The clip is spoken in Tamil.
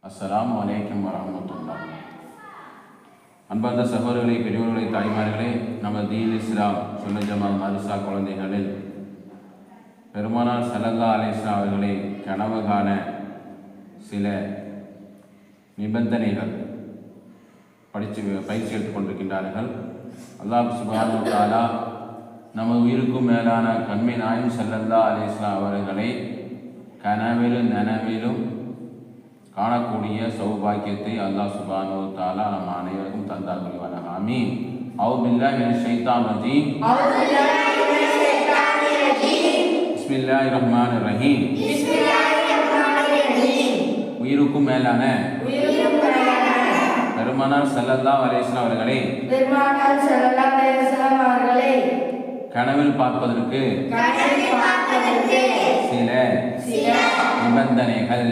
அஸ்ஸலாமு அலைக்கும் வரஹ்மத்துல்லாஹ். அன்பார்ந்த சகோதரர்களே, பெரியவர்களே, தாய்மார்களே, நம்ம தீன் இஸ்லாம் சுன்னத் ஜமாத் மதரசா குழந்தைகளில் பெருமானார் ஸல்லல்லாஹு அலைஹி வஸல்லம் அவர்களை கனவு காண சில நிபந்தனைகள் பயிற்சி எடுத்துக் கொண்டிருக்கின்றார்கள். அல்லாஹ் சுப்ஹானஹு வ தஆலா நமது உயிருக்கும் மேலான கண்மை நாயகம் ஸல்லல்லாஹு அலைஹி வஸல்லம் அவர்களை கனவிலும் நனவிலும் காணக்கூடிய சௌபாக்கியத்தை அல்லாஹ் சுப்ஹானஹு வ தஆலா நம் அனைவருக்கும் தந்தார் புரிவானாக. ஆமீன். அவுது பில்லாஹி மினஷ் ஷைத்தானிர் ரஜீம். பிஸ்மில்லாஹிர் ரஹ்மானிர் ரஹீம். உயிருக்கும் மேலான பெருமானார் ஸல்லல்லாஹு அலைஹி வஸல்லம் அவர்களை கனவில் பார்ப்பதற்கு சில நிபந்தனைகள்